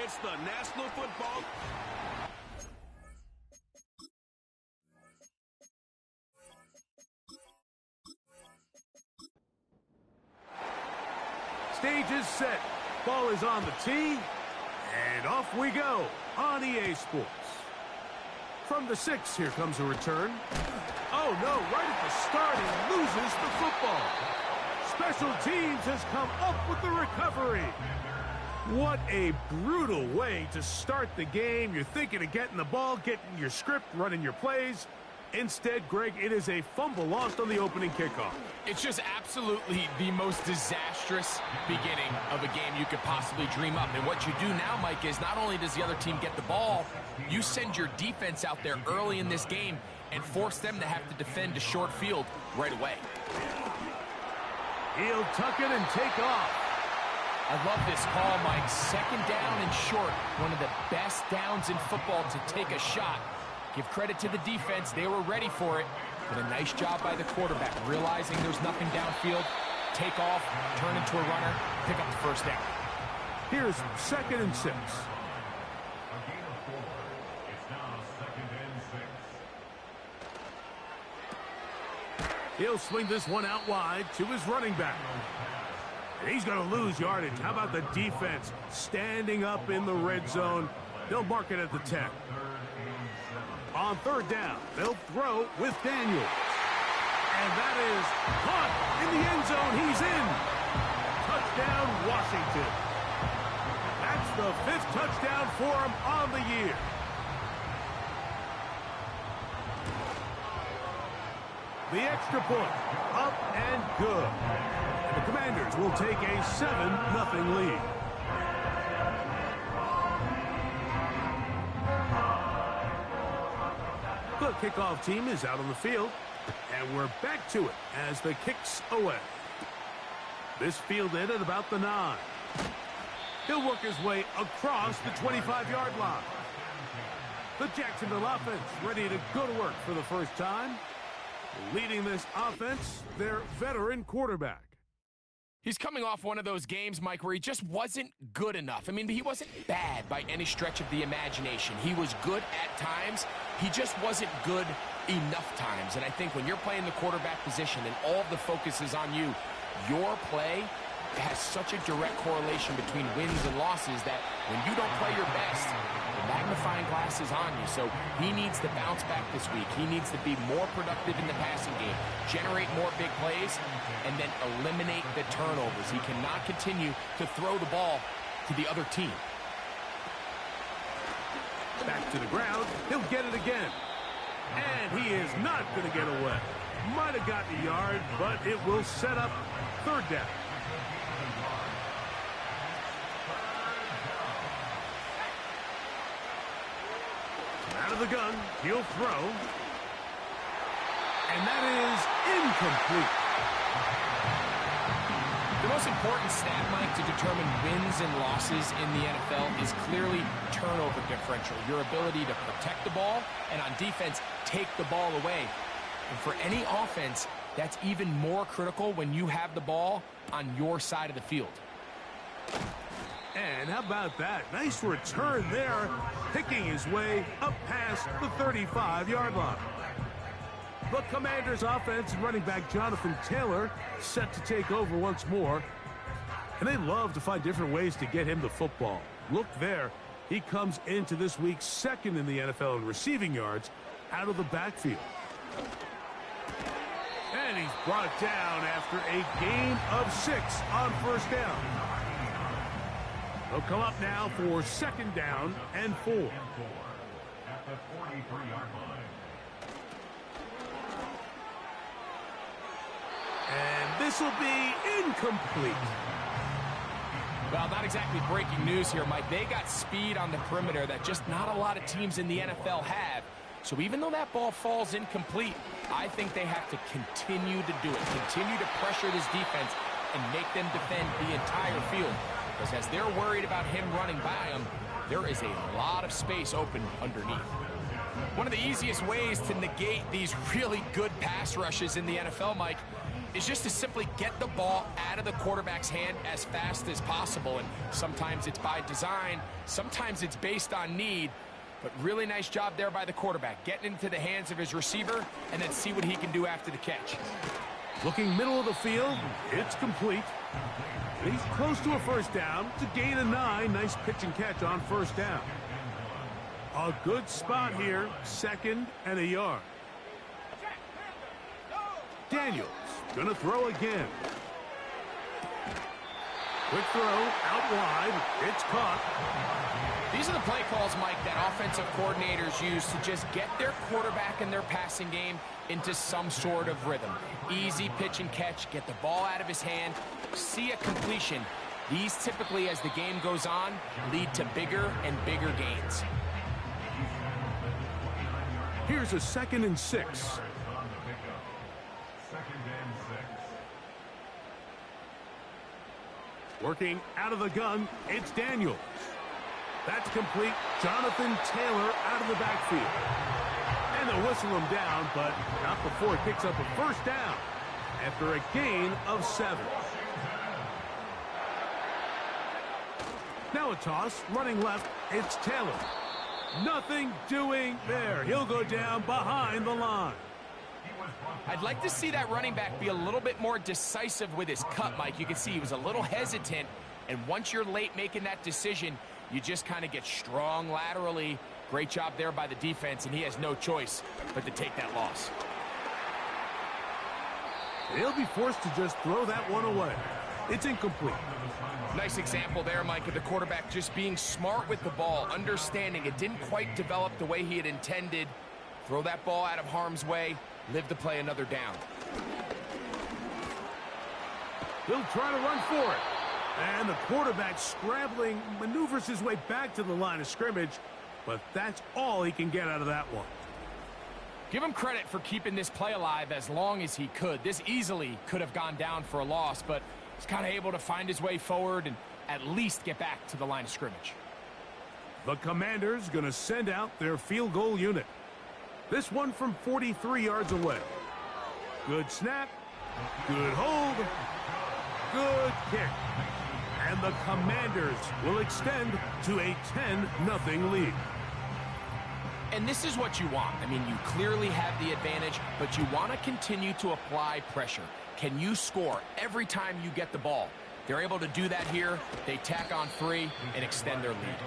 It's the National Football. Stage is set. Ball is on the tee. And off we go on EA Sports. From the 6, here comes a return. Oh, no, right at the start, he loses the football. Special Teams has come up with the recovery. What a brutal way to start the game. You're thinking of getting the ball, getting your script, running your plays. Instead, Greg, it is a fumble lost on the opening kickoff. It's just absolutely the most disastrous beginning of a game you could possibly dream up. And what you do now, Mike, is not only does the other team get the ball, you send your defense out there early in this game and force them to have to defend a short field right away. He'll tuck it and take off. I love this call, Mike. Second down and short. One of the best downs in football to take a shot. Give credit to the defense. They were ready for it. But a nice job by the quarterback, realizing there's nothing downfield. Take off, turn into a runner, pick up the first down. Here's 2nd and 6. He'll swing this one out wide to his running back. And he's going to lose yardage. How about the defense standing up in the red zone? They'll mark it at the 10. On 3rd down, they'll throw with Daniels. And that is caught in the end zone. He's in. Touchdown, Washington. That's the 5th touchdown for him on the year. The extra point, up and good. And the Commanders will take a 7-0 lead. The kickoff team is out on the field, and we're back to it as the kick's away. This fielded at about the 9. He'll work his way across the 25-yard line. The Jacksonville offense ready to go to work for the first time. Leading this offense, their veteran quarterback. He's coming off one of those games, Mike, where he just wasn't good enough. I mean, he wasn't bad by any stretch of the imagination. He was good at times. He just wasn't good enough times. And I think when you're playing the quarterback position and all of the focus is on you, your play has such a direct correlation between wins and losses that when you don't play your best, the magnifying glass is on you. So he needs to bounce back this week. He needs to be more productive in the passing game, generate more big plays, and then eliminate the turnovers. He cannot continue to throw the ball to the other team. Back to the ground. He'll get it again. And he is not going to get away. Might have gotten a yard, but it will set up 3rd down. Out of the gun, he'll throw. And that is incomplete. The most important stat, Mike, to determine wins and losses in the NFL is clearly turnover differential. Your ability to protect the ball and on defense, take the ball away. And for any offense, that's even more critical when you have the ball on your side of the field. And how about that? Nice return there, picking his way up past the 35-yard line. The Commanders' offense and running back Jonathan Taylor set to take over once more. And they love to find different ways to get him the football. Look there. He comes into this week 2nd in the NFL in receiving yards out of the backfield. And he's brought down after a gain of 6 on 1st down. They'll come up now for 2nd down and 4. At the 43-yard line. And this will be incomplete. Well, not exactly breaking news here, Mike. They got speed on the perimeter that just not a lot of teams in the NFL have. So even though that ball falls incomplete, I think they have to continue to do it. Continue to pressure this defense and make them defend the entire field. Because as they're worried about him running by them, there is a lot of space open underneath. One of the easiest ways to negate these really good pass rushes in the NFL, Mike, is just to simply get the ball out of the quarterback's hand as fast as possible. And sometimes it's by design, sometimes it's based on need. But really nice job there by the quarterback, getting into the hands of his receiver and then see what he can do after the catch. Looking middle of the field, it's complete. He's close to a first down. It's a gain of 9. Nice pitch and catch on first down. A good spot here, 2nd and a yard. Daniels gonna throw again. Quick throw, out wide. It's caught. These are the play calls, Mike, that offensive coordinators use to just get their quarterback and their passing game into some sort of rhythm. Easy pitch and catch, get the ball out of his hand, see a completion. These typically, as the game goes on, lead to bigger and bigger gains. Here's a 2nd and 6. Working out of the gun, it's Daniels. That's complete. Jonathan Taylor out of the backfield. And they'll whistle him down, but not before he picks up a first down after a gain of 7. Now a toss, running left, it's Taylor. Nothing doing there. He'll go down behind the line. I'd like to see that running back be a little bit more decisive with his cut, Mike. You can see he was a little hesitant, and once you're late making that decision, you just kind of get strong laterally. Great job there by the defense, and he has no choice but to take that loss. He'll be forced to just throw that one away. It's incomplete. Nice example there, Mike, of the quarterback just being smart with the ball, understanding it didn't quite develop the way he had intended. Throw that ball out of harm's way, live to play another down. He'll try to run for it. And the quarterback scrambling, maneuvers his way back to the line of scrimmage, but that's all he can get out of that one. Give him credit for keeping this play alive as long as he could. This easily could have gone down for a loss, but he's kind of able to find his way forward and at least get back to the line of scrimmage. The Commanders going to send out their field goal unit. This one from 43 yards away. Good snap, good hold, good kick. And the Commanders will extend to a 10-0 lead. And this is what you want. I mean, you clearly have the advantage, but you want to continue to apply pressure. Can you score every time you get the ball? They're able to do that here. They tack on 3 and extend their lead.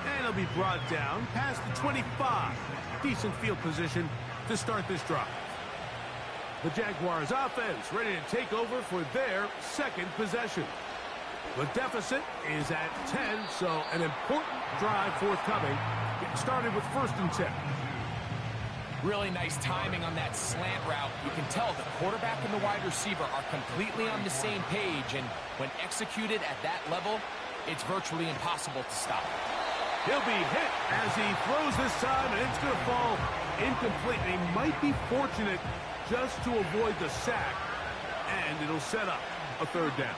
And it'll be brought down past the 25. Decent field position to start this drive. The Jaguars offense ready to take over for their second possession. The deficit is at 10, so an important drive forthcoming. Getting started with 1st and 10. Really nice timing on that slant route. You can tell the quarterback and the wide receiver are completely on the same page, and when executed at that level, it's virtually impossible to stop. He'll be hit as he throws this time, and it's going to fall incomplete. He might be fortunate just to avoid the sack, and it'll set up a 3rd down.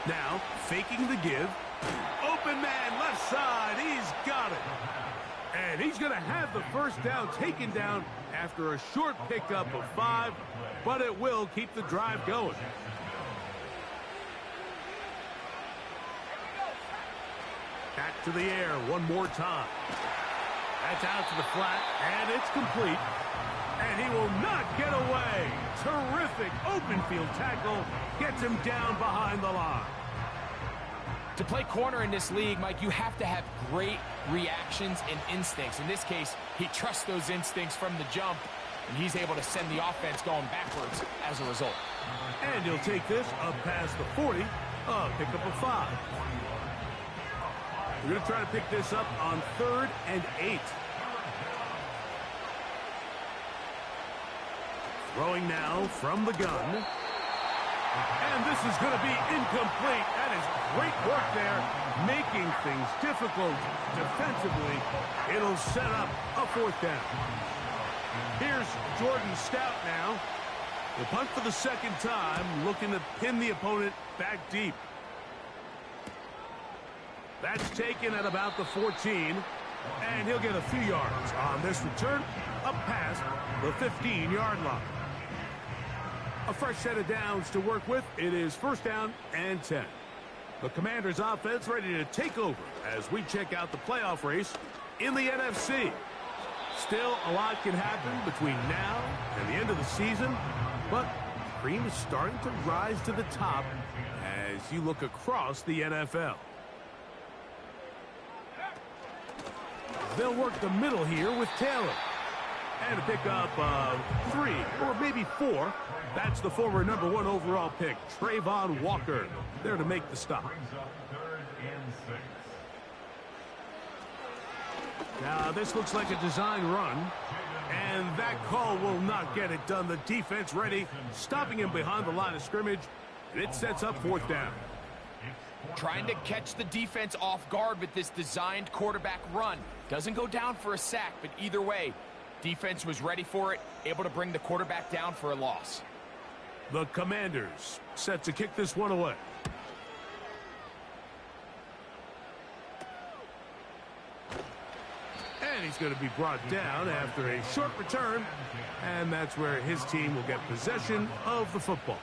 Now, faking the give. Open man, left side. He's got it. And he's going to have the first down taken down after a short pickup of 5, but it will keep the drive going. Back to the air one more time. That's out to the flat, and it's complete. And he will not get away. Terrific open field tackle. Gets him down behind the line. To play corner in this league, Mike, you have to have great reactions and instincts. In this case, he trusts those instincts from the jump, and he's able to send the offense going backwards as a result. And he'll take this up past the 40, pick up a 5. We're going to try to pick this up on 3rd and 8. Throwing now from the gun. And this is going to be incomplete. That is great work there, making things difficult defensively. It'll set up a 4th down. Here's Jordan Stout now. The punt for the 2nd time, looking to pin the opponent back deep. That's taken at about the 14, and he'll get a few yards on this return up past the 15-yard line. A fresh set of downs to work with. It is first down and 10. The Commanders' offense ready to take over as we check out the playoff race in the NFC. Still, a lot can happen between now and the end of the season, but cream is starting to rise to the top as you look across the NFL. They'll work the middle here with Taylor. And to pick up 3 or maybe 4. That's the former #1 overall pick, Travon Walker, there to make the stop. Now, this looks like a design run. And that call will not get it done. The defense ready, stopping him behind the line of scrimmage. And it sets up fourth down. Trying to catch the defense off guard with this designed quarterback run. Doesn't go down for a sack, but either way, defense was ready for it, able to bring the quarterback down for a loss. The Commanders set to kick this one away. And he's going to be brought down after a short return. And that's where his team will get possession of the football.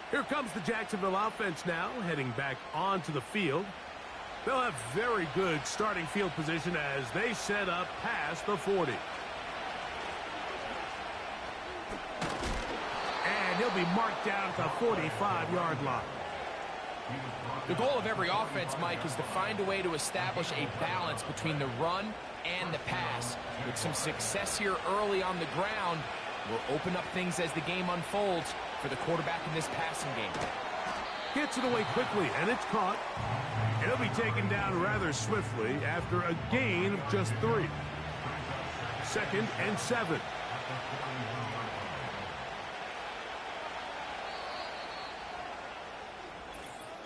Here comes the Jacksonville offense now, heading back onto the field. They'll have very good starting field position as they set up past the 40. And he'll be marked down at the 45-yard line. The goal of every offense, Mike, is to find a way to establish a balance between the run and the pass. With some success here early on the ground, will open up things as the game unfolds for the quarterback in this passing game. Gets it away quickly, and it's caught. He'll be taken down rather swiftly after a gain of just 3. 2nd and 7.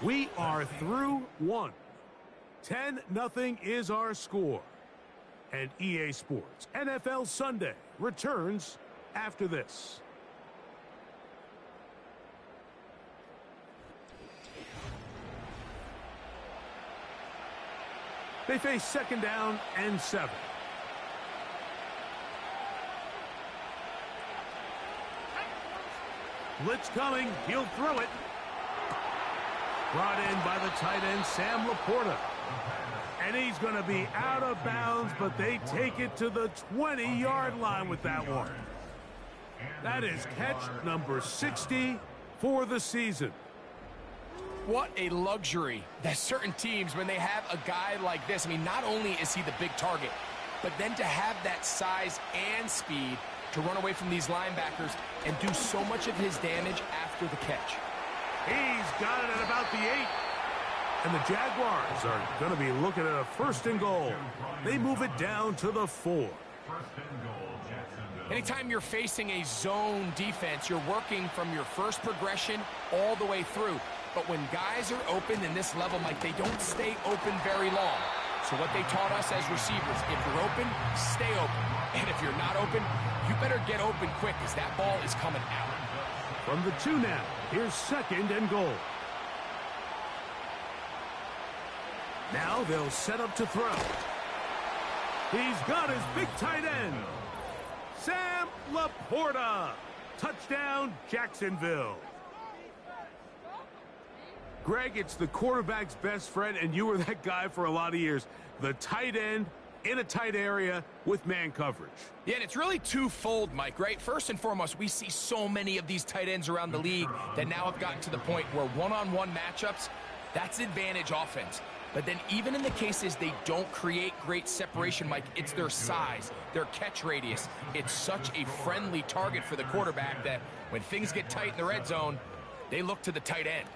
We are through 1. 10-0 is our score. And EA Sports NFL Sunday returns after this. They face 2nd down and 7. Blitz coming. He'll throw it. Brought in by the tight end, Sam Laporta. And he's going to be out of bounds, but they take it to the 20-yard line with that one. That is catch number 60 for the season. What a luxury that certain teams, when they have a guy like this, I mean, not only is he the big target, but then to have that size and speed to run away from these linebackers and do so much of his damage after the catch. He's got it at about the 8. And the Jaguars are going to be looking at a 1st and goal. They move it down to the 4. Anytime you're facing a zone defense, you're working from your first progression all the way through. But when guys are open in this level, Mike, they don't stay open very long. So what they taught us as receivers, if you're open, stay open. And if you're not open, you better get open quick because that ball is coming out. From the 2 now, here's 2nd and goal. Now they'll set up to throw. He's got his big tight end, Sam Laporta. Touchdown, Jacksonville. Greg, it's the quarterback's best friend, and you were that guy for a lot of years. The tight end in a tight area with man coverage. Yeah, and it's really twofold, Mike, right? First and foremost, we see so many of these tight ends around the league that now have gotten to the point where one-on-one matchups, that's advantage offense. But then even in the cases they don't create great separation, Mike, it's their size, their catch radius. It's such a friendly target for the quarterback that when things get tight in the red zone, they look to the tight end.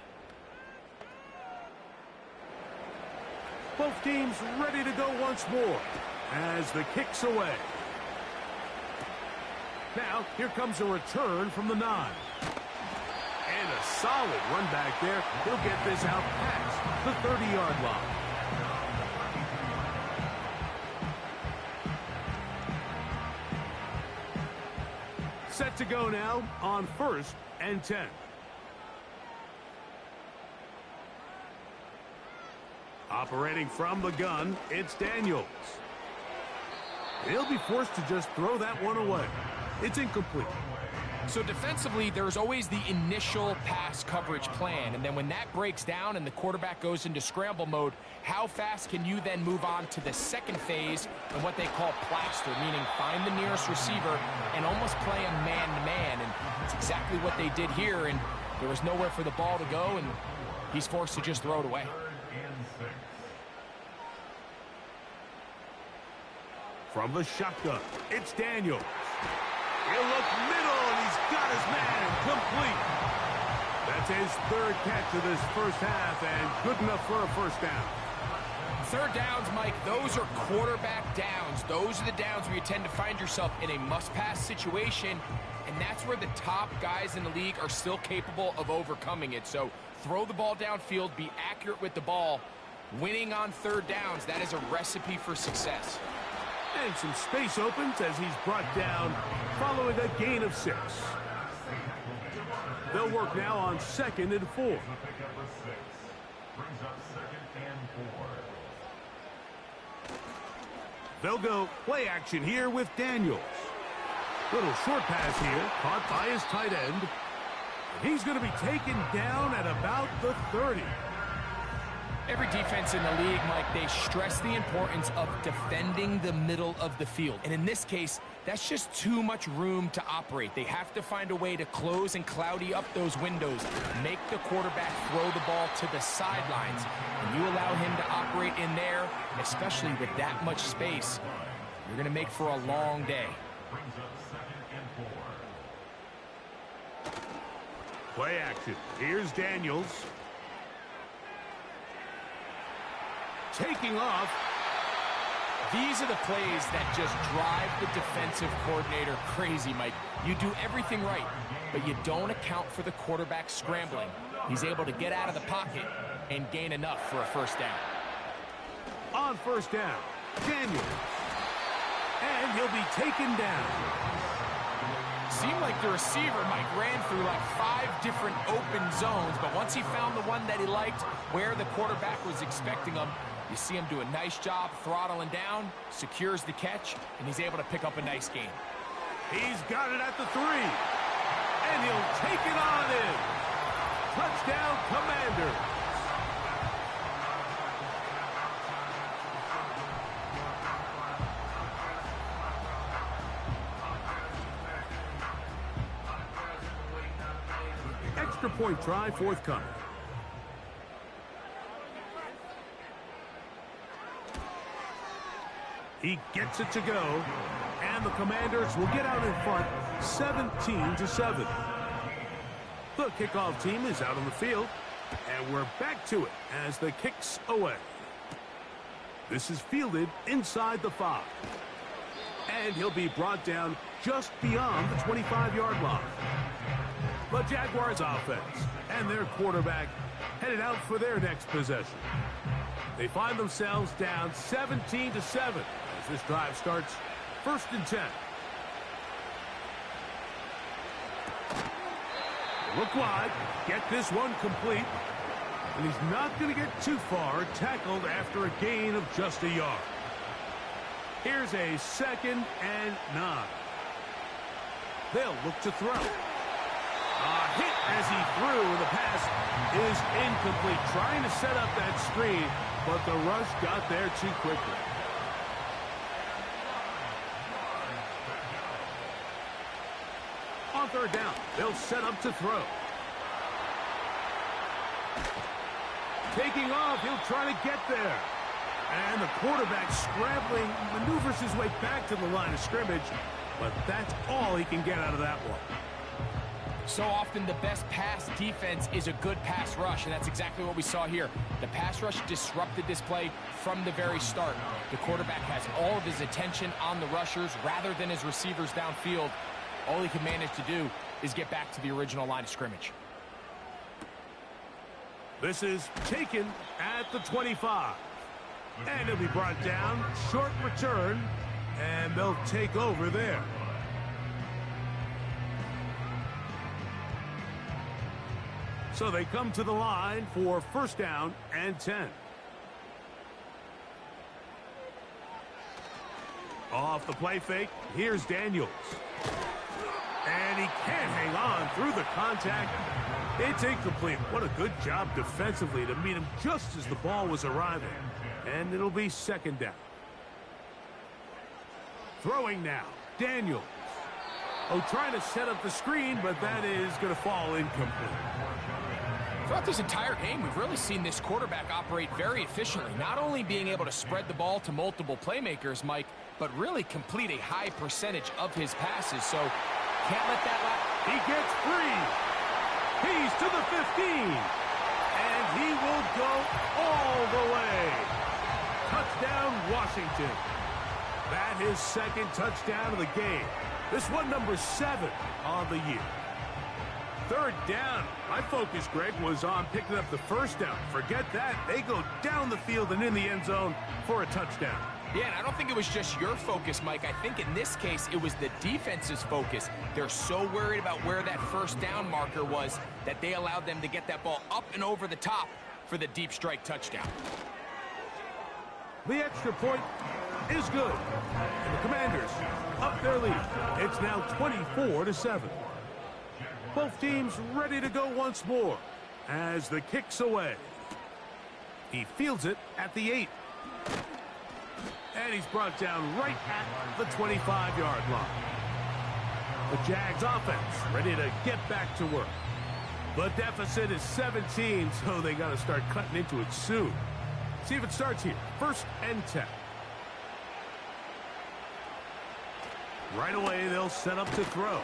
Both teams ready to go once more as the kick's away. Now, here comes a return from the 9. And a solid run back there. He'll get this out past the 30-yard line. Set to go now on 1st and 10. Operating from the gun, it's Daniels. He'll be forced to just throw that one away. It's incomplete. So defensively, there's always the initial pass coverage plan, and then when that breaks down and the quarterback goes into scramble mode, how fast can you then move on to the second phase and what they call plaster, meaning find the nearest receiver and almost play a man-to-man, and that's exactly what they did here, and there was nowhere for the ball to go, and he's forced to just throw it away. From the shotgun, it's Daniels. He'll look middle, and he's got his man complete. That's his third catch of this first half, and good enough for a first down. Third downs, Mike, those are quarterback downs. Those are the downs where you tend to find yourself in a must-pass situation, and that's where the top guys in the league are still capable of overcoming it. So throw the ball downfield, be accurate with the ball. Winning on third downs, that is a recipe for success. And some space opens as he's brought down following a gain of 6. They'll work now on 2nd and 4. They'll go play action here with Daniels. Little short pass here, caught by his tight end. He's going to be taken down at about the 30. Every defense in the league, Mike, they stress the importance of defending the middle of the field. And in this case, that's just too much room to operate. They have to find a way to close and cloudy up those windows, make the quarterback throw the ball to the sidelines. And you allow him to operate in there, especially with that much space, you're going to make for a long day. Play action. Here's Daniels. Taking off. These are the plays that just drive the defensive coordinator crazy, Mike. You do everything right, but you don't account for the quarterback scrambling. He's able to get out of the pocket and gain enough for a first down. On first down, Daniels. And he'll be taken down. Seemed like the receiver, Mike, ran through like 5 different open zones, but once he found the one that he liked, where the quarterback was expecting him, you see him do a nice job throttling down, secures the catch, and he's able to pick up a nice gain. He's got it at the 3. And he'll take it on in. Touchdown, Commanders. Extra point try forthcoming. He gets it to go, and the Commanders will get out in front 17-7. The kickoff team is out on the field, and we're back to it as the kick's away. This is fielded inside the 5. And he'll be brought down just beyond the 25-yard line. The Jaguars offense and their quarterback headed out for their next possession. They find themselves down 17-7 as this drive starts 1st and 10. Look wide, get this one complete, and he's not going to get too far, tackled after a gain of just a yard. Here's a 2nd and 9. They'll look to throw. A hit as he threw, and the pass is incomplete. Trying to set up that screen, but the rush got there too quickly. On 3rd down, they'll set up to throw. Taking off, he'll try to get there. And the quarterback scrambling, maneuvers his way back to the line of scrimmage, but that's all he can get out of that one. So often the best pass defense is a good pass rush, and that's exactly what we saw here. The pass rush disrupted this play from the very start. The quarterback has all of his attention on the rushers rather than his receivers downfield. All he can manage to do is get back to the original line of scrimmage. This is taken at the 25. And he'll be brought down, short return, and they'll take over there. So they come to the line for 1st down and 10. Off the play fake, here's Daniels. And he can't hang on through the contact. It's incomplete. What a good job defensively to meet him just as the ball was arriving. And it'll be second down. Throwing now, Daniels. Oh, trying to set up the screen, but that is going to fall incomplete. Throughout this entire game, we've really seen this quarterback operate very efficiently, not only being able to spread the ball to multiple playmakers, Mike, but really complete a high percentage of his passes. So can't let that He gets free. He's to the 15. And he will go all the way. Touchdown, Washington. That his second touchdown of the game. This one number 7 on the year. Third down. My focus, Greg, was on picking up the first down. Forget that. They go down the field and in the end zone for a touchdown. Yeah, and I don't think it was just your focus, Mike. I think in this case, it was the defense's focus. They're so worried about where that first down marker was that they allowed them to get that ball up and over the top for the deep strike touchdown. The extra point is good. And the Commanders up their lead. It's now 24-7. Both teams ready to go once more as the kick's away. He fields it at the 8. And he's brought down right at the 25-yard line. The Jags offense ready to get back to work. The deficit is 17, so they got to start cutting into it soon. See if it starts here. First and 10. Right away, they'll set up to throw.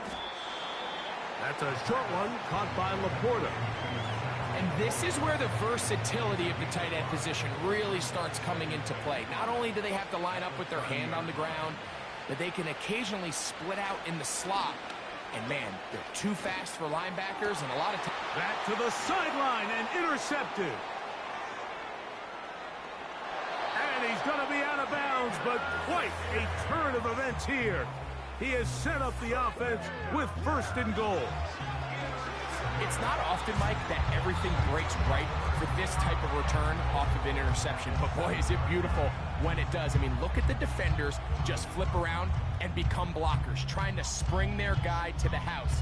That's a short one caught by Laporta. And this is where the versatility of the tight end position really starts coming into play. Not only do they have to line up with their hand on the ground, but they can occasionally split out in the slot. And man, they're too fast for linebackers and a lot of time. Back to the sideline and intercepted. And he's going to be out of bounds, but quite a turn of events here. He has set up the offense with first and goal. It's not often, Mike, that everything breaks right for this type of return off of an interception. But boy, is it beautiful when it does. I mean, look at the defenders just flip around and become blockers, trying to spring their guy to the house.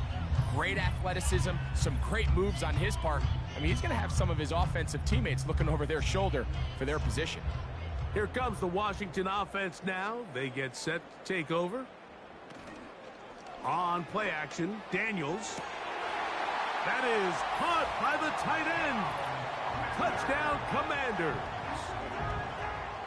Great athleticism, some great moves on his part. I mean, he's going to have some of his offensive teammates looking over their shoulder for their position. Here comes the Washington offense now. They get set to take over. On play action, Daniels. That is caught by the tight end. Touchdown, Commanders.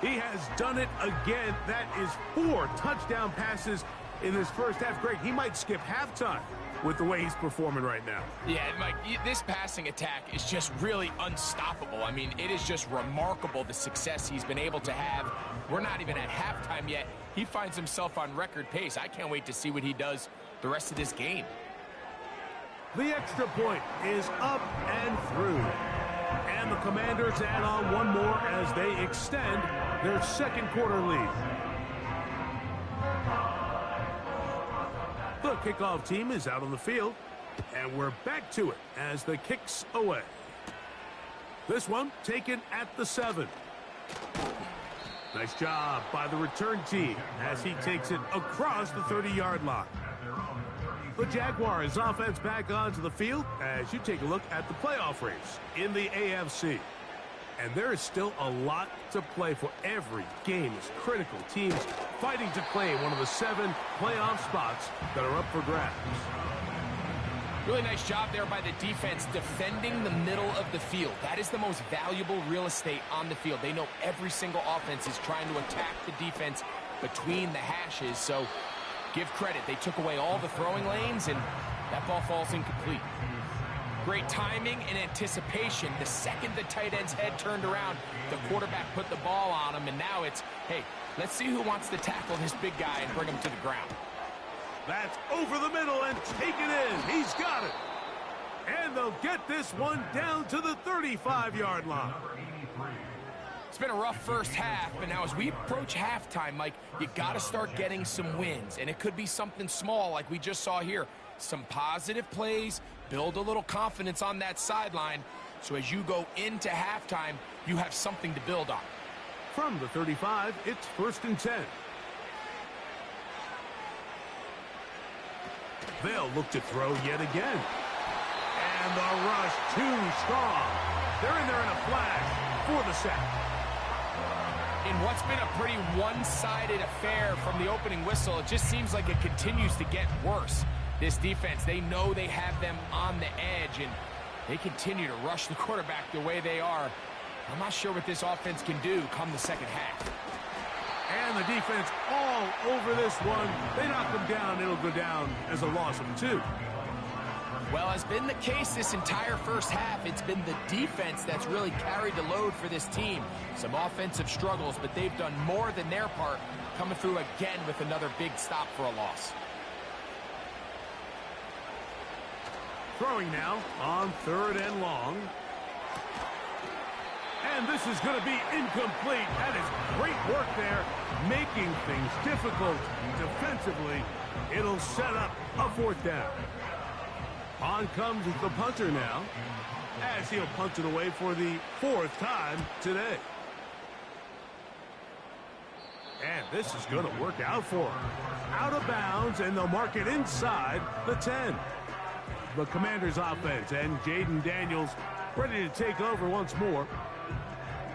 He has done it again. That is 4 touchdown passes in this first half. Greg, he might skip halftime with the way he's performing right now. Yeah, Mike, this passing attack is just really unstoppable. I mean, it is just remarkable the success he's been able to have. We're not even at halftime yet. He finds himself on record pace. I can't wait to see what he does the rest of this game. The extra point is up and through. And the Commanders add on one more as they extend their second quarter lead. The kickoff team is out on the field. And we're back to it as the kick's away. This one taken at the 7. Nice job by the return team as he takes it across the 30-yard line. The Jaguars offense back onto the field as you take a look at the playoff race in the AFC. And there is still a lot to play for. Every game is critical. Teams fighting to claim one of the 7 playoff spots that are up for grabs. Really nice job there by the defense defending the middle of the field. That is the most valuable real estate on the field. They know every single offense is trying to attack the defense between the hashes. So give credit. They took away all the throwing lanes, and that ball falls incomplete. Great timing and anticipation. The second the tight end's head turned around, the quarterback put the ball on him, and now it's, hey, let's see who wants to tackle this big guy and bring him to the ground. That's over the middle and taken in. He's got it. And they'll get this one down to the 35-yard line. It's been a rough first half, but now as we approach halftime, Mike, you got to start getting some wins. And it could be something small like we just saw here. Some positive plays, build a little confidence on that sideline. So as you go into halftime, you have something to build on. From the 35, it's first and 10. They'll look to throw yet again. And the rush too strong. They're in there in a flash for the sack. In what's been a pretty one-sided affair from the opening whistle, it just seems like it continues to get worse. This defense, they know they have them on the edge, and they continue to rush the quarterback the way they are. I'm not sure what this offense can do come the second half. And the defense all over this one. They knock them down. It'll go down as a loss of 2. Well, as been the case this entire first half, it's been the defense that's really carried the load for this team. Some offensive struggles, but they've done more than their part, coming through again with another big stop for a loss. Throwing now on 3rd and long. And this is going to be incomplete. That is great work there, making things difficult defensively. It'll set up a 4th down. On comes the punter now, as he'll punt it away for the 4th time today. And this is going to work out for him. Out of bounds, and they'll mark it inside the 10. The Commanders' offense and Jaden Daniels ready to take over once more.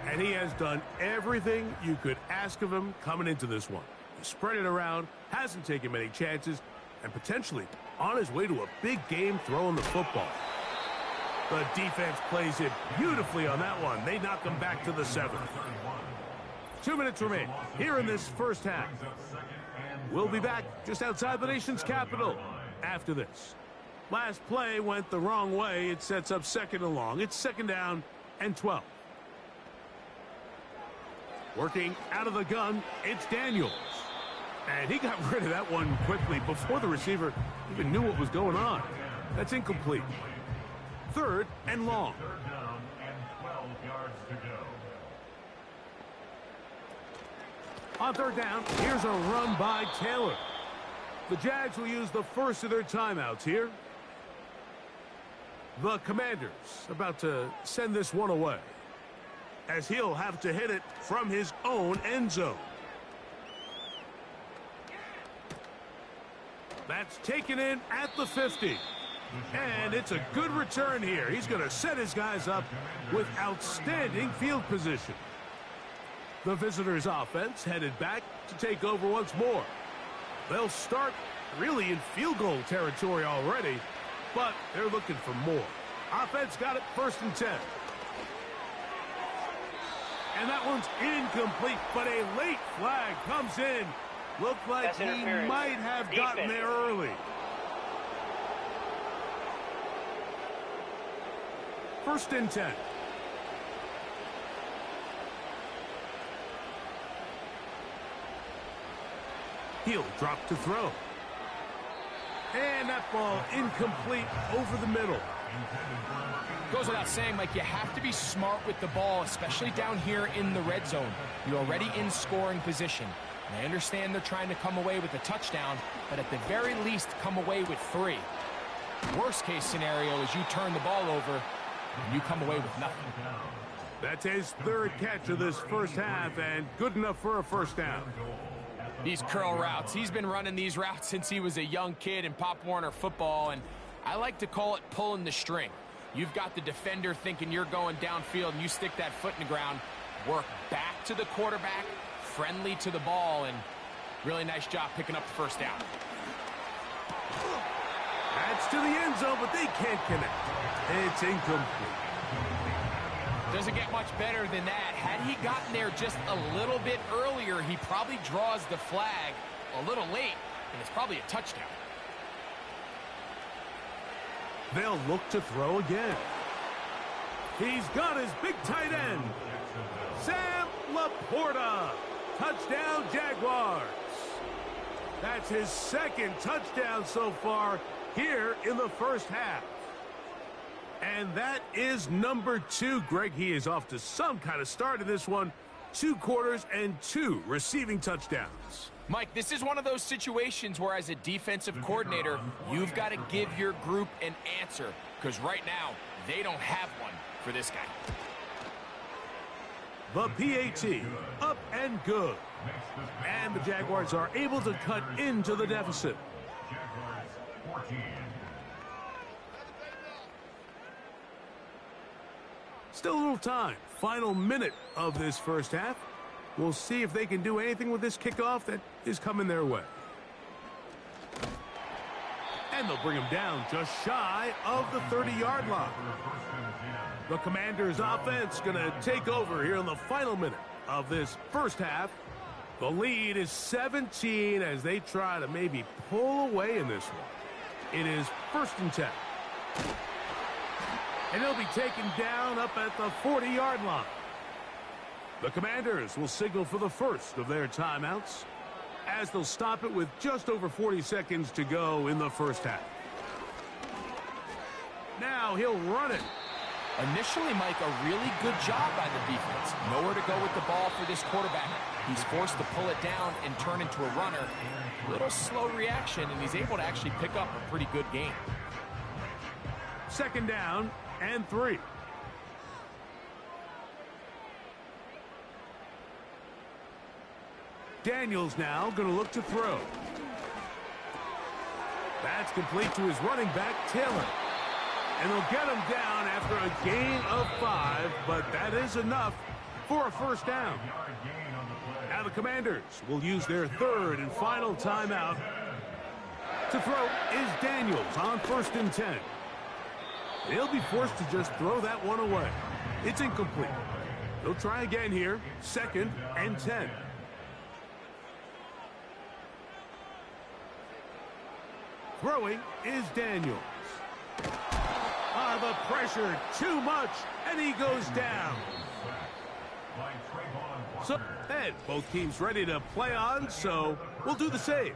And he has done everything you could ask of him coming into this one. He spread it around, hasn't taken many chances, and potentially on his way to a big game throwing the football. The defense plays it beautifully on that one. They knock him back to the 7th. 2 minutes remain here in this first half. We'll be back just outside the nation's capital after this. Last play went the wrong way. It sets up 2nd and long. It's 2nd down and 12. Working out of the gun, it's Daniels. And he got rid of that one quickly before the receiver even knew what was going on. That's incomplete. 3rd and long. 3rd down and 12 yards to go. On 3rd down, here's a run by Taylor. The Jags will use the first of their timeouts here. The Commanders about to send this one away, as he'll have to hit it from his own end zone. That's taken in at the 50. And it's a good return here. He's going to set his guys up with outstanding field position. The visitors' offense headed back to take over once more. They'll start really in field goal territory already, but they're looking for more. Offense got it 1st and 10. And that one's incomplete, but a late flag comes in. Looked like he might have gotten there early. First and 10. He'll drop to throw. And that ball incomplete over the middle. Goes without saying, Mike, you have to be smart with the ball, especially down here in the red zone. You're already in scoring position. And I understand they're trying to come away with a touchdown, but at the very least, come away with 3. Worst case scenario is you turn the ball over and you come away with nothing. That's his 3rd catch of this first half, and good enough for a 1st down. These curl routes, he's been running these routes since he was a young kid in Pop Warner football, and I like to call it pulling the string. You've got the defender thinking you're going downfield, and you stick that foot in the ground, work back to the quarterback, friendly to the ball, and really nice job picking up the 1st down. That's to the end zone, but they can't connect. It's incomplete. Doesn't get much better than that. Had he gotten there just a little bit earlier, he probably draws the flag a little late, and it's probably a touchdown. They'll look to throw again. He's got his big tight end, Sam Laporta. Touchdown, Jaguars. That's his 2nd touchdown so far here in the first half. And that is number 2. Greg, he is off to some kind of start in this one. 2 quarters and 2 receiving touchdowns. Mike, this is one of those situations where as a defensive coordinator, you've got to give your group an answer, because right now, they don't have one for this guy. The PAT, up and good. And the Jaguars are able to cut into the deficit. Jaguars 14, 14. Still a little time. Final minute of this first half. We'll see if they can do anything with this kickoff that is coming their way. And they'll bring him down just shy of the 30-yard line. The Commanders' offense going to take over here in the final minute of this first half. The lead is 17 as they try to maybe pull away in this one. It is 1st and 10. And they'll be taken down up at the 40-yard line. The Commanders will signal for the first of their timeouts as they'll stop it with just over 40 seconds to go in the first half. Now he'll run it. Initially, Mike, a really good job by the defense. Nowhere to go with the ball for this quarterback. He's forced to pull it down and turn into a runner. Little slow reaction, and he's able to actually pick up a pretty good game. 2nd down and 3. Daniels now going to look to throw. That's complete to his running back, Taylor. And they'll get him down after a gain of 5, but that is enough for a first down. Now the Commanders will use their 3rd and final timeout. To throw is Daniels on 1st and 10. They'll be forced to just throw that one away. It's incomplete. They'll try again here, 2nd and 10. Throwing is Daniels. The pressure, too much, and he goes down. So, and both teams ready to play on, so we'll do the same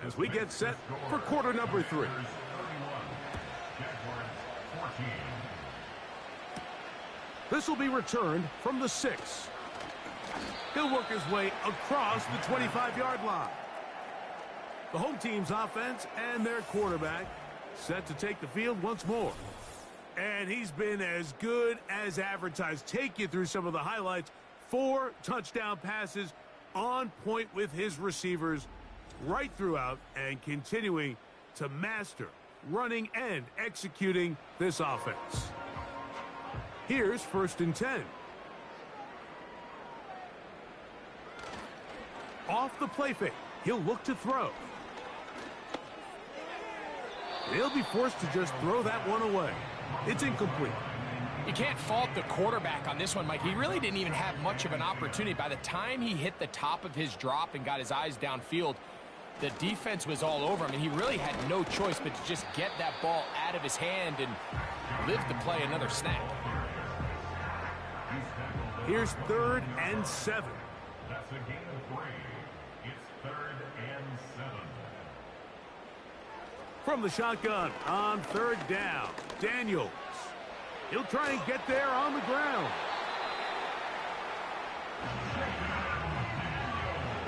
as we get set for quarter number 3. This will be returned from the 6. He'll work his way across the 25-yard line. The home team's offense and their quarterback set to take the field once more. And he's been as good as advertised. Take you through some of the highlights. 4 touchdown passes on point with his receivers right throughout and continuing to master running and executing this offense. Here's 1st and 10. Off the play fake, he'll look to throw. They'll be forced to just throw that one away. It's incomplete. You can't fault the quarterback on this one, Mike. He really didn't even have much of an opportunity. By the time he hit the top of his drop and got his eyes downfield, the defense was all over him, and he really had no choice but to just get that ball out of his hand and live to play another snap. Here's 3rd and 7. That's a gain of 3. It's 3rd and 7. From the shotgun on 3rd down, Daniels. He'll try and get there on the ground.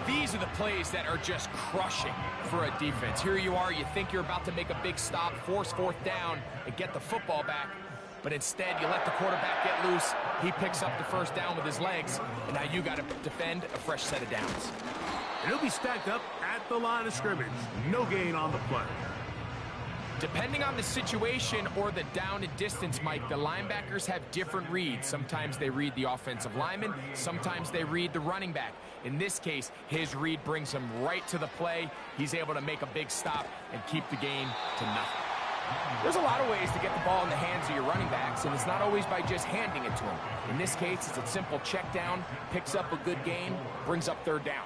These are the plays that are just crushing for a defense. Here you are, you think you're about to make a big stop, force 4th down, and get the football back. But instead, you let the quarterback get loose. He picks up the 1st down with his legs, and now you got to defend a fresh set of downs. And he'll be stacked up at the line of scrimmage. No gain on the play. Depending on the situation or the down and distance, Mike, the linebackers have different reads. Sometimes they read the offensive lineman. Sometimes they read the running back. In this case, his read brings him right to the play. He's able to make a big stop and keep the game to nothing. There's a lot of ways to get the ball in the hands of your running backs, and it's not always by just handing it to them. In this case, it's a simple check down, picks up a good gain, brings up 3rd down.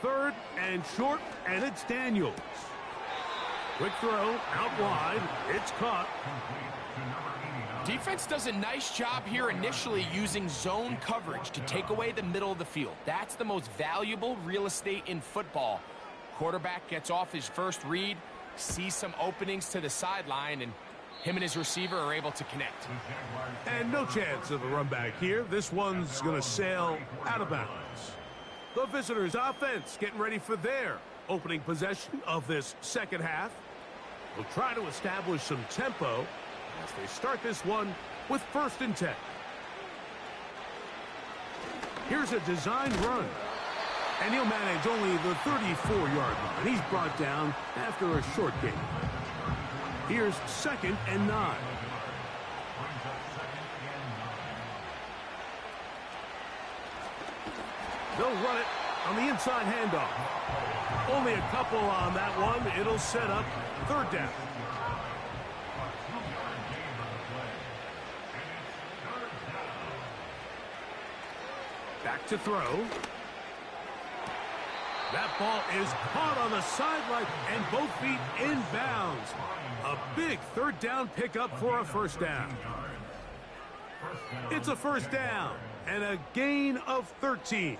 3rd and short, and it's Daniels. Quick throw, out wide. It's caught. Defense does a nice job here initially using zone coverage to take away the middle of the field. That's the most valuable real estate in football. Quarterback gets off his first read, sees some openings to the sideline, and him and his receiver are able to connect. And no chance of a run back here. This one's going to sail out of bounds. The visitors' offense getting ready for their opening possession of this second half. They'll try to establish some tempo as they start this one with 1st and 10. Here's a designed run. And he'll manage only the 34-yard line. He's brought down after a short gain. Here's 2nd and 9. They'll run it on the inside handoff. Only a couple on that one. It'll set up 3rd down. Back to throw. That ball is caught on the sideline and both feet inbounds. A big 3rd down pickup for a 1st down. It's a 1st down and a gain of 13.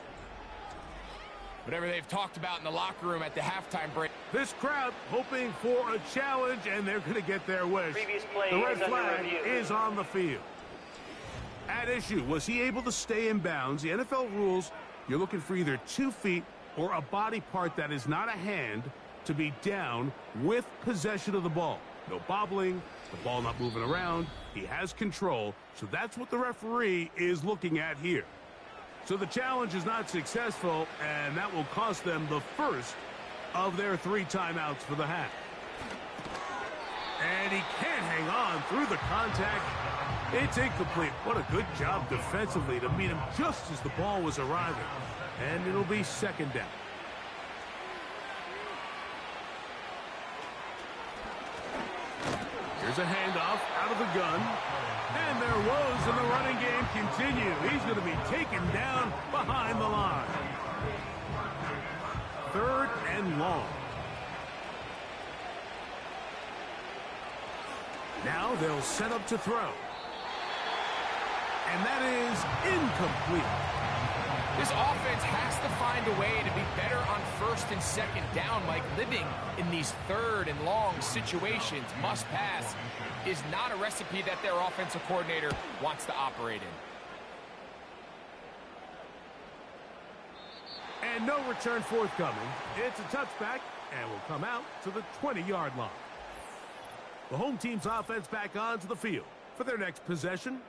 Whatever they've talked about in the locker room at the halftime break. This crowd hoping for a challenge, and they're going to get their wish. The red flag is on the field. At issue, was he able to stay in bounds? The NFL rules, you're looking for either 2 feet or a body part that is not a hand to be down with possession of the ball. No bobbling, the ball not moving around. He has control, so that's what the referee is looking at here. So the challenge is not successful, and that will cost them the first of their 3 timeouts for the half. And he can't hang on through the contact. It's incomplete. What a good job defensively to meet him just as the ball was arriving. And it'll be 2nd down. Here's a handoff out of the gun. And their woes in the running game continue. He's going to be taken down behind the line. 3rd and long. Now they'll set up to throw. And that is incomplete. This offense has to find a way to be better on 1st and 2nd down, Mike. Living in these 3rd and long situations, must pass, is not a recipe that their offensive coordinator wants to operate in. And no return forthcoming. It's a touchback and will come out to the 20-yard line. The home team's offense back onto the field for their next possession.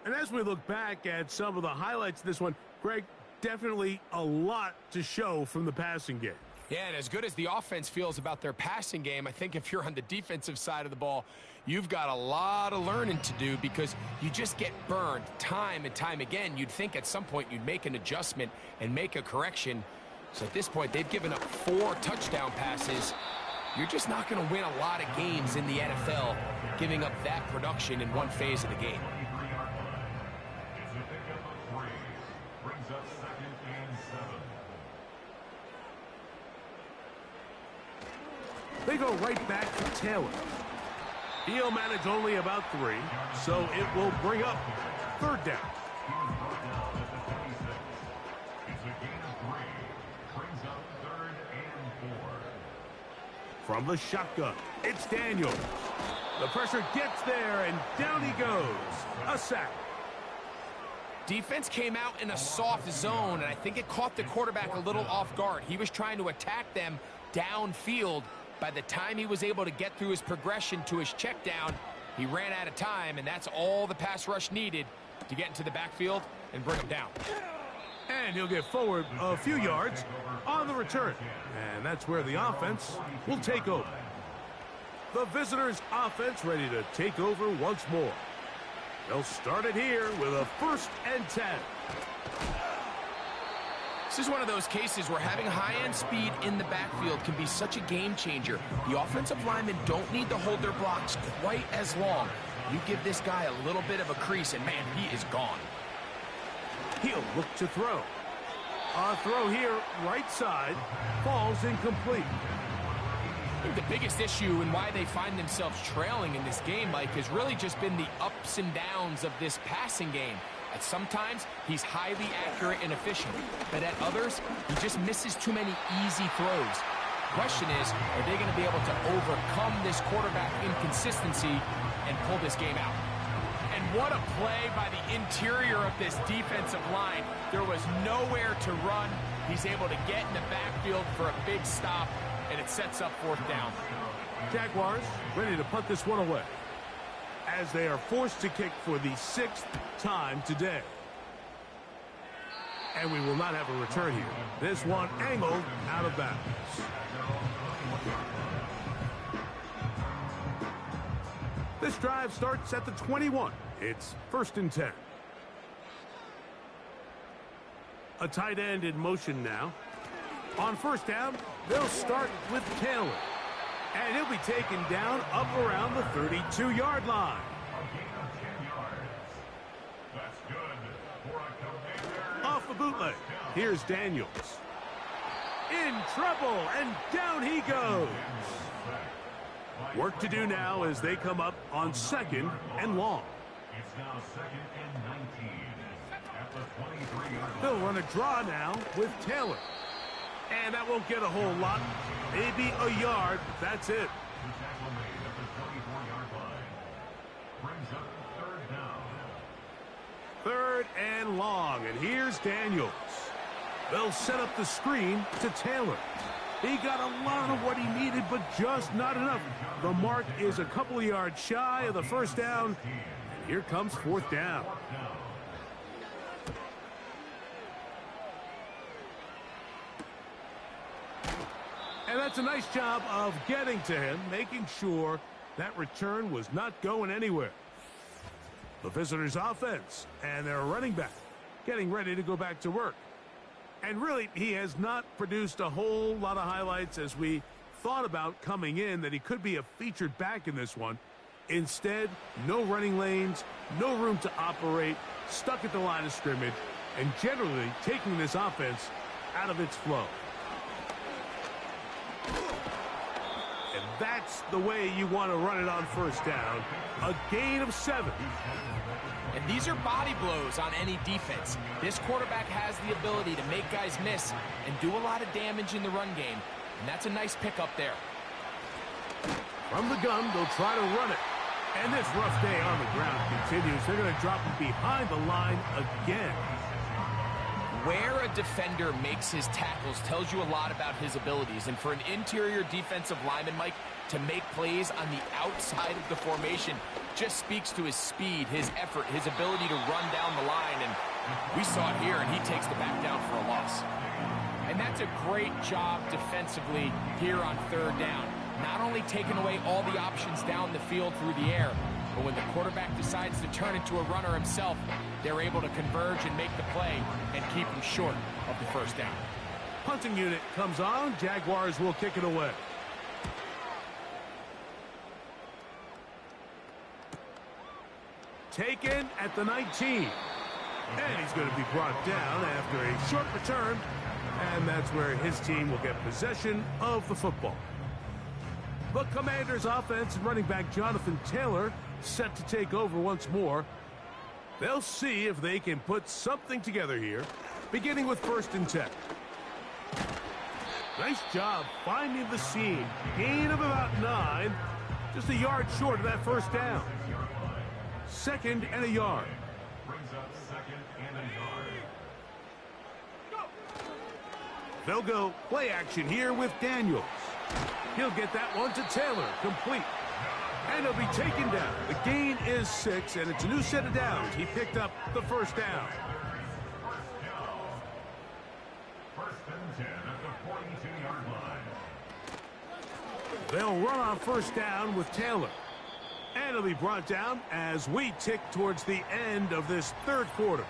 And as we look back at some of the highlights of this one, Greg, definitely a lot to show from the passing game. Yeah, and as good as the offense feels about their passing game, I think if you're on the defensive side of the ball, you've got a lot of learning to do because you just get burned time and time again. You'd think at some point you'd make an adjustment and make a correction. So at this point, they've given up 4 touchdown passes. You're just not going to win a lot of games in the NFL giving up that production in one phase of the game. They go right back to Taylor. He'll manage only about 3, so it will bring up 3rd down. From the shotgun, it's Daniels. The pressure gets there, and down he goes. A sack. Defense came out in a soft zone, and I think it caught the quarterback a little off guard. He was trying to attack them downfield. By the time he was able to get through his progression to his check down, he ran out of time, and that's all the pass rush needed to get into the backfield and bring him down. And he'll get forward a few yards on the return. And that's where the offense will take over. The visitors' offense ready to take over once more. They'll start it here with a 1st and 10. This is one of those cases where having high-end speed in the backfield can be such a game changer. The offensive linemen don't need to hold their blocks quite as long. You give this guy a little bit of a crease, and man, he is gone. He'll look to throw. A throw here, right side, falls incomplete. I think the biggest issue and why they find themselves trailing in this game, Mike, has really just been the ups and downs of this passing game. At sometimes, he's highly accurate and efficient, but at others, he just misses too many easy throws. Question is, are they going to be able to overcome this quarterback inconsistency and pull this game out? And what a play by the interior of this defensive line. There was nowhere to run. He's able to get in the backfield for a big stop, and it sets up 4th down. Jaguars ready to punt this one away as they are forced to kick for the 6th time today. And we will not have a return here. This one angled out of bounds. This drive starts at the 21. It's 1st and 10. A tight end in motion now. On 1st down, they'll start with Taylor. And he'll be taken down up around the 32-yard line. Off the bootleg, here's Daniels. In trouble, and down he goes. Work to do now as they come up on 2nd and long. It's now 2nd and 19 at the 23-yard line. They'll run a draw now with Taylor. And that won't get a whole lot. Maybe a yard. That's it. The tackle made at the 24-yard line. Brings up 3rd down. 3rd and long. And here's Daniels. They'll set up the screen to Taylor. He got a lot of what he needed, but just not enough. The mark is a couple of yards shy of the 1st down. And here comes 4th down. And that's a nice job of getting to him, making sure that return was not going anywhere. The visitors' offense and their running back getting ready to go back to work. And really, he has not produced a whole lot of highlights as we thought about coming in that he could be a featured back in this one. Instead, no running lanes, no room to operate, stuck at the line of scrimmage, and generally taking this offense out of its flow. And that's the way you want to run it on 1st down. A gain of 7. And these are body blows on any defense. This quarterback has the ability to make guys miss and do a lot of damage in the run game. And that's a nice pickup there. From the gun, they'll try to run it. And this rough day on the ground continues. They're going to drop him behind the line again. Where a defender makes his tackles tells you a lot about his abilities. And for an interior defensive lineman, Mike, to make plays on the outside of the formation just speaks to his speed, his effort, his ability to run down the line. And we saw it here, and he takes the back down for a loss. And that's a great job defensively here on 3rd down. Not only taking away all the options down the field through the air, but when the quarterback decides to turn into a runner himself, they're able to converge and make the play and keep him short of the 1st down. Punting unit comes on. Jaguars will kick it away. Taken at the 19. And he's going to be brought down after a short return. And that's where his team will get possession of the football. The Commanders' offense and running back Jonathan Taylor set to take over once more. They'll see if they can put something together here, beginning with 1st and 10. Nice job finding the seam. Gain of about 9, just a yard short of that 1st down. 2nd and a yard. Brings up 2nd and a yard. They'll go play action here with Daniels. He'll get that one to Taylor, complete. And he'll be taken down. The gain is 6, and it's a new set of downs. He picked up the 1st down. 1st and 10 at the 42-yard line. They'll run on 1st down with Taylor. And he'll be brought down as we tick towards the end of this 3rd quarter.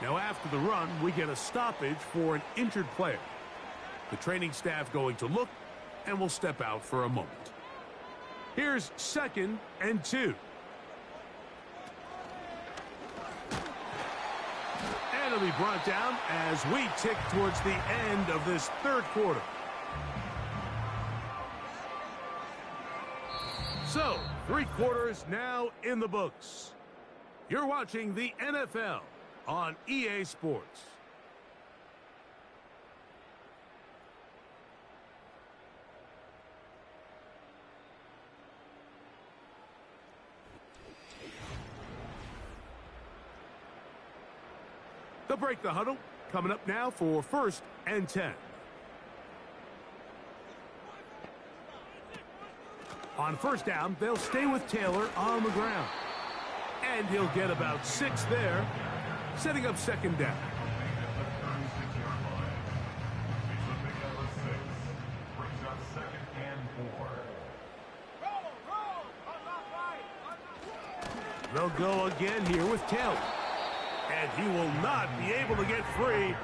Now after the run, we get a stoppage for an injured player. The training staff going to look, and will step out for a moment. Here's 2nd and 2. And he'll be brought down as we tick towards the end of this 3rd quarter. So, 3 quarters now in the books. You're watching the NFL on EA Sports. They'll break the huddle. Coming up now for 1st and 10. On 1st down, they'll stay with Taylor on the ground. And he'll get about 6 there, setting up 2nd down. They'll go again here with Taylor. And he will not be able to get free,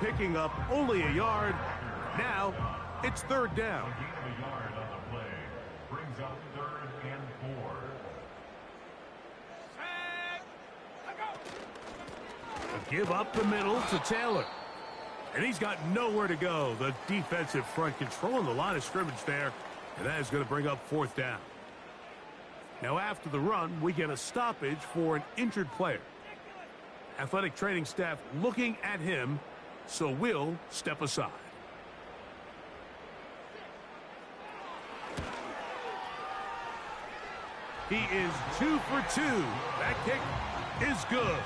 picking up only a yard. Now, it's third down. A gain of a yard on the play. Brings up 3rd and 4. A give up the middle to Taylor. And he's got nowhere to go. The defensive front controlling the line of scrimmage there. And that is going to bring up 4th down. Now after the run, we get a stoppage for an injured player. Athletic training staff looking at him, so we'll step aside. He is 2 for 2. That kick is good.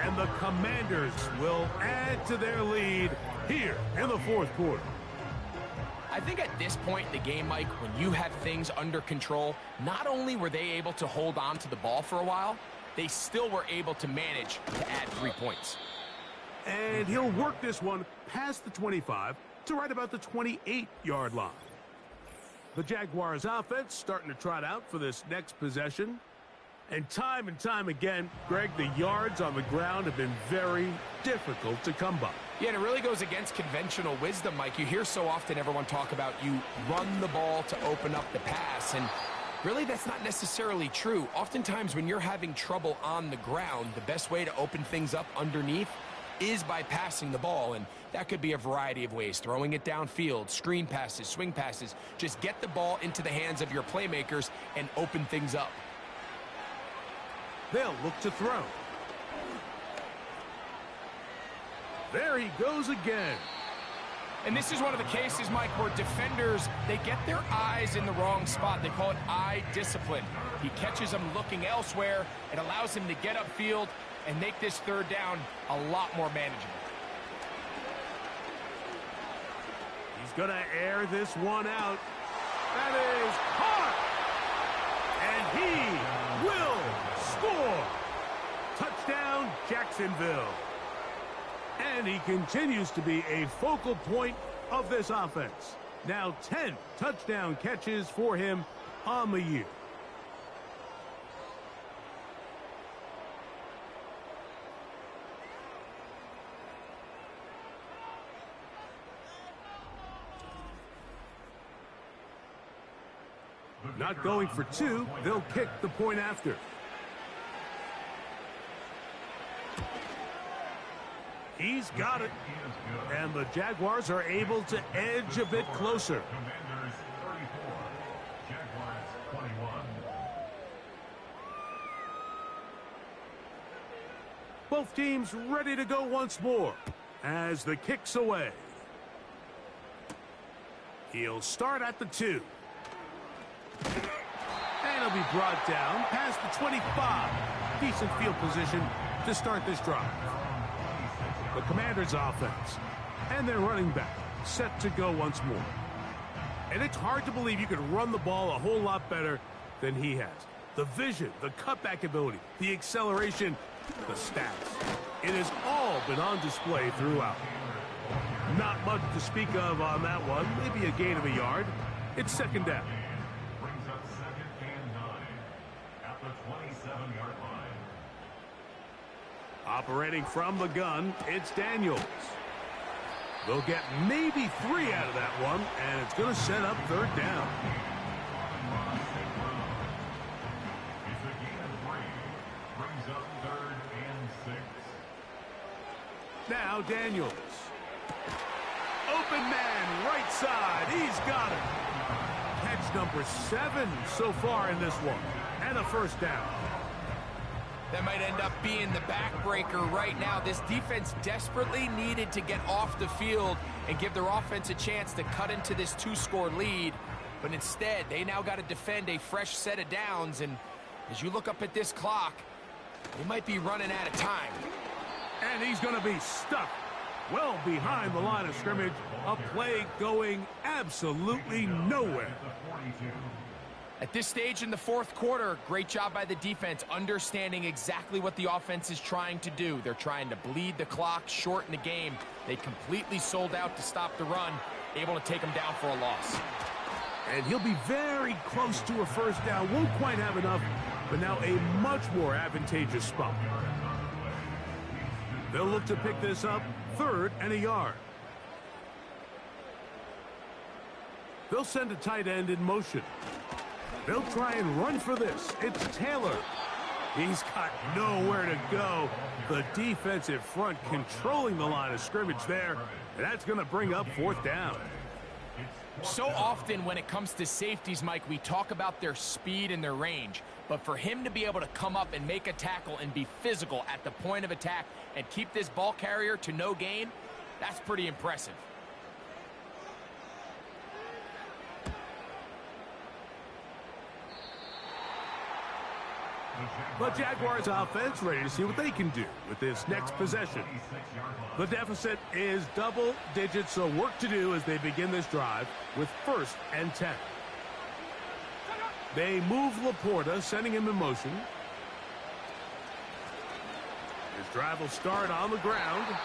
And the Commanders will add to their lead here in the 4th quarter. I think at this point in the game, Mike, when you have things under control, not only were they able to hold on to the ball for a while, they still were able to manage to add 3 points. And he'll work this one past the 25 to right about the 28-yard line. The Jaguars offense starting to trot out for this next possession. And time again, Greg, the yards on the ground have been very difficult to come by. Yeah, and it really goes against conventional wisdom, Mike. You hear so often everyone talk about you run the ball to open up the pass, and really that's not necessarily true. Oftentimes when you're having trouble on the ground, the best way to open things up underneath is by passing the ball, and that could be a variety of ways. Throwing it downfield, screen passes, swing passes. Just get the ball into the hands of your playmakers and open things up. They'll look to throw. There he goes again. And this is one of the cases, Mike, where defenders, they get their eyes in the wrong spot. They call it eye discipline. He catches them looking elsewhere. It allows him to get upfield and make this 3rd down a lot more manageable. He's going to air this one out. That is caught. And he will score. Touchdown, Jacksonville. And he continues to be a focal point of this offense. Now 10 touchdown catches for him on the year. Not going for 2, they'll kick the point after. He's got it. And the Jaguars are able to edge a bit closer. Commanders 34, Jaguars 21. Both teams ready to go once more as the kick's away. He'll start at the 2. And he'll be brought down past the 25. Decent field position to start this drive. The Commanders' offense and their running back set to go once more. And it's hard to believe you could run the ball a whole lot better than he has. The vision, the cutback ability, the acceleration, the stats. It has all been on display throughout. Not much to speak of on that one. Maybe a gain of a yard. It's 2nd down. Brings up 2nd and 9 at the 27-yard line. Operating from the gun, it's Daniels. They'll get maybe 3 out of that one, and it's going to set up 3rd down. It's a gain of 3. Brings up 3rd and 6. Now Daniels. Open man, right side. He's got it. Catch number 7 so far in this one. And a 1st down. That might end up being the backbreaker right now. This defense desperately needed to get off the field and give their offense a chance to cut into this 2-score lead. But instead, they now got to defend a fresh set of downs. And as you look up at this clock, they might be running out of time. And he's going to be stuck well behind the line of scrimmage. A play going absolutely nowhere. At this stage in the 4th quarter, great job by the defense, understanding exactly what the offense is trying to do. They're trying to bleed the clock, shorten the game. They completely sold out to stop the run, able to take them down for a loss. And he'll be very close to a 1st down. Won't quite have enough, but now a much more advantageous spot. They'll look to pick this up 3rd and a yard. They'll send a tight end in motion. They'll try and run for this. It's Taylor. He's got nowhere to go. The defensive front controlling the line of scrimmage there. And that's going to bring up 4th down. So often when it comes to safeties, Mike, we talk about their speed and their range. But for him to be able to come up and make a tackle and be physical at the point of attack and keep this ball carrier to no gain, that's pretty impressive. But Jaguars offense ready to see what they can do with this next possession. The deficit is double digits, so work to do as they begin this drive with 1st and 10. They move Laporta, sending him in motion. His drive will start on the ground.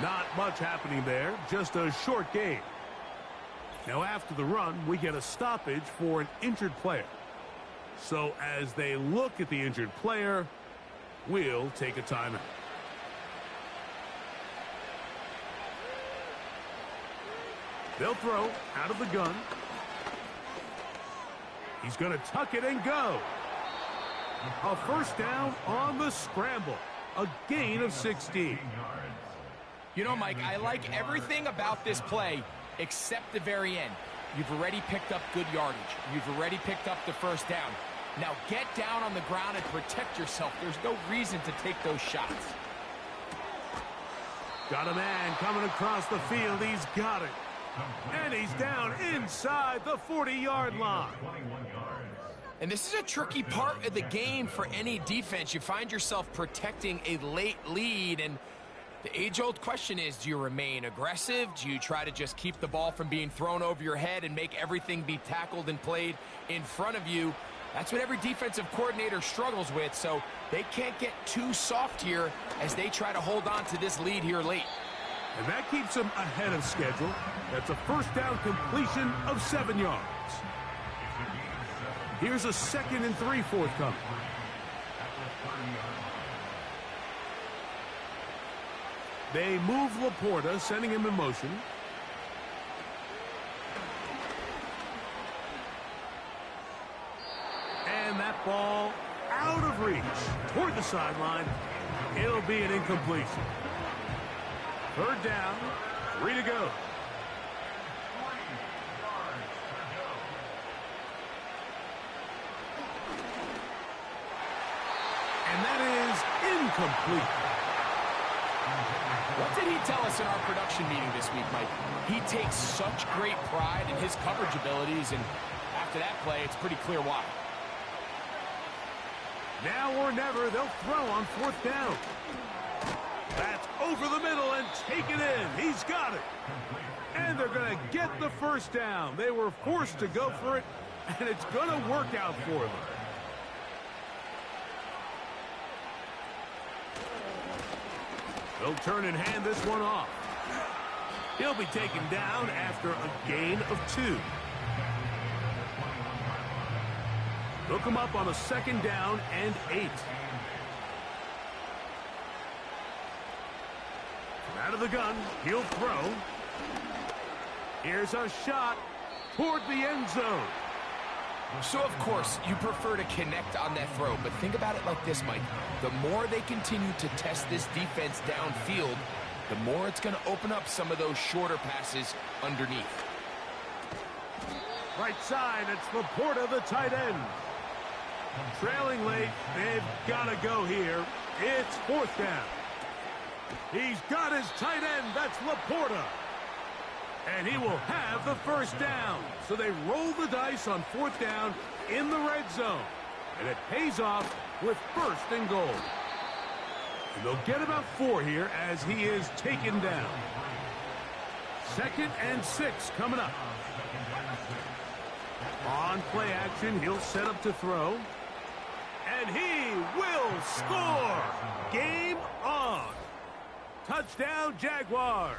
Not much happening there, just a short gain. Now after the run, we get a stoppage for an injured player. So as they look at the injured player, we'll take a timeout. They'll throw out of the gun. He's going to tuck it and go. A 1st down on the scramble. A gain of 16. You know, Mike, I like everything about this play except the very end. You've already picked up good yardage. You've already picked up the 1st down. Now get down on the ground and protect yourself. There's no reason to take those shots. Got a man coming across the field. He's got it. And he's down inside the 40-yard line. And this is a tricky part of the game for any defense. You find yourself protecting a late lead, and the age-old question is, do you remain aggressive? Do you try to just keep the ball from being thrown over your head and make everything be tackled and played in front of you? That's what every defensive coordinator struggles with, so they can't get too soft here as they try to hold on to this lead here late. And that keeps them ahead of schedule. That's a 1st down completion of 7 yards. Here's a 2nd and 3 forthcoming. They move Laporta, sending him in motion. And that ball out of reach toward the sideline. It'll be an incompletion. 3rd down, 3 to go. And that is incomplete. What did he tell us in our production meeting this week, Mike? He takes such great pride in his coverage abilities, and after that play, it's pretty clear why. Now or never, they'll throw on 4th down. That's over the middle and taken in. He's got it. And they're going to get the 1st down. They were forced to go for it, and it's going to work out for them. They'll turn and hand this one off. He'll be taken down after a gain of 2. They'll come up on a 2nd down and 8. Out of the gun, he'll throw. Here's a shot toward the end zone. So, of course, you prefer to connect on that throw, but think about it like this, Mike. The more they continue to test this defense downfield, the more it's going to open up some of those shorter passes underneath. Right side, it's Laporta, the tight end. Trailing late, they've got to go here. It's 4th down. He's got his tight end, that's Laporta. And he will have the 1st down. So they roll the dice on 4th down in the red zone. And it pays off with 1st and goal. And they'll get about 4 here as he is taken down. 2nd and 6 coming up. On play action, he'll set up to throw. And he will score. Game on. Touchdown, Jaguars.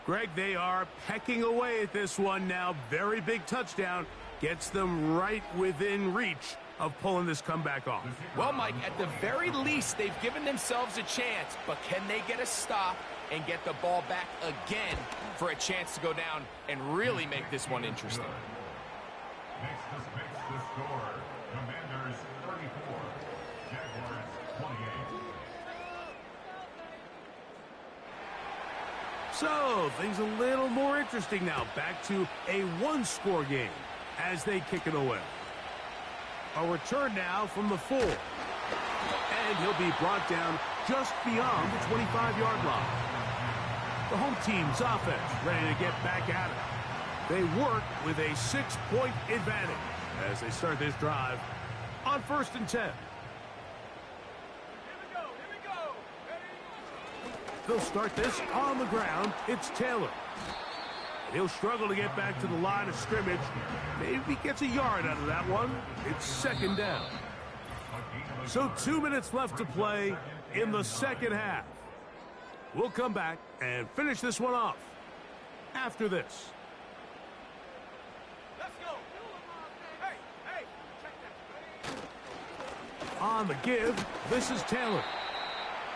Greg, they are pecking away at this one now. Very big touchdown. Gets them right within reach of pulling this comeback off. Well, Mike, at the very least, they've given themselves a chance, but can they get a stop and get the ball back again for a chance to go down and really make this one interesting? Next makes the score. Commanders 34, Jaguars 28. So, things a little more interesting now. Back to a one-score game as they kick it away. A return now from the 4. And he'll be brought down just beyond the 25-yard line. The home team's offense ready to get back at it. They work with a 6-point advantage as they start this drive on 1st and 10. They'll start this on the ground. It's Taylor. He'll struggle to get back to the line of scrimmage. Maybe he gets a yard out of that one. It's 2nd down. So 2 minutes left to play in the second half. We'll come back and finish this one off after this. Let's go. Hey, check that. On the give, this is Taylor.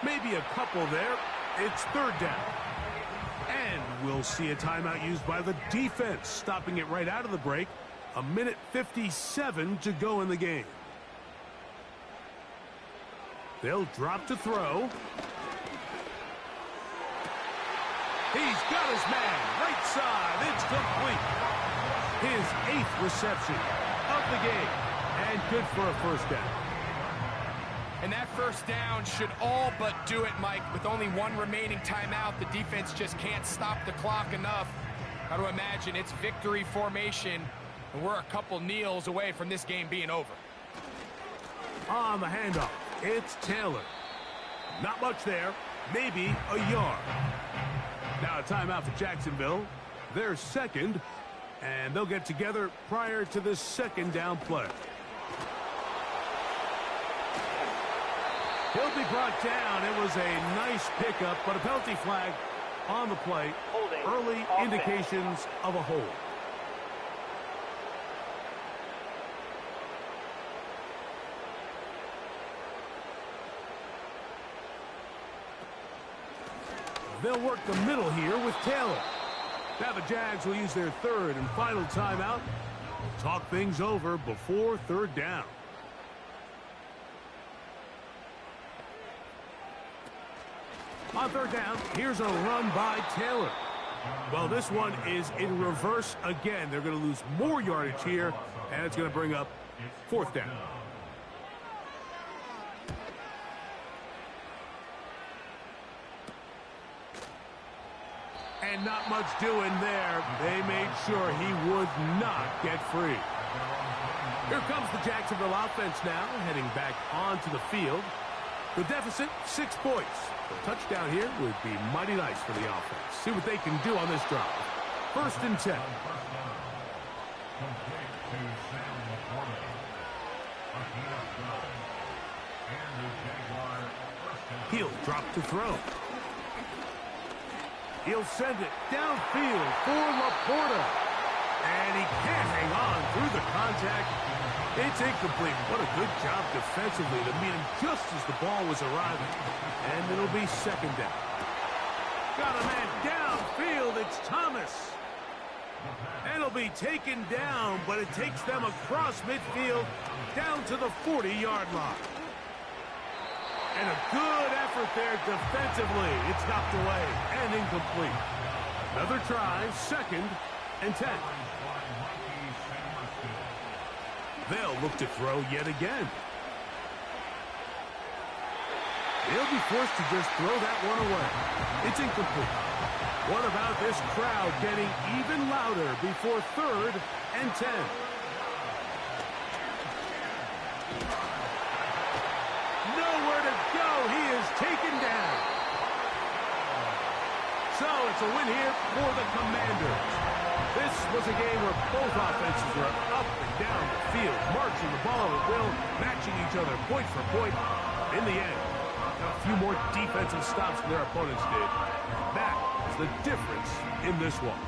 Maybe a couple there. It's 3rd down. And we'll see a timeout used by the defense, stopping it right out of the break. 1:57 to go in the game. They'll drop to throw. He's got his man. Right side. It's complete. His 8th reception of the game. And good for a 1st down. And that 1st down should all but do it, Mike. With only one remaining timeout, the defense just can't stop the clock enough. Got to imagine it's victory formation, and we're a couple kneels away from this game being over. On the handoff, it's Taylor. Not much there. Maybe a yard. Now a timeout for Jacksonville. They're 2nd, and they'll get together prior to this 2nd down play. He'll be brought down. It was a nice pickup, but a penalty flag on the play. Early indications of a hold. They'll work the middle here with Taylor. Now the Jags will use their 3rd and final timeout. Talk things over before 3rd down. On 3rd down, here's a run by Taylor. Well, this one is in reverse again. They're going to lose more yardage here, and it's going to bring up 4th down. And not much doing there. They made sure he would not get free. Here comes the Jacksonville offense now, heading back onto the field. The deficit, 6 points. A touchdown here would be mighty nice for the offense. See what they can do on this drive. 1st and 10. He'll drop to throw. He'll send it downfield for Laporta. And he can't hang on through the contact. It's incomplete. What a good job defensively to meet him just as the ball was arriving. And it'll be 2nd down. Got a man downfield. It's Thomas. And it'll be taken down, but it takes them across midfield down to the 40-yard line. And a good effort there defensively. It's knocked away and incomplete. Another try, 2nd and 10. They'll look to throw yet again. He'll be forced to just throw that one away. It's incomplete. What about this crowd getting even louder before 3rd and 10? Nowhere to go. He is taken down. So it's a win here for the Commanders. This was a game where both offenses were up and down the field, marching the ball at will, matching each other point for point. In the end, a few more defensive stops than their opponents did. That is the difference in this one.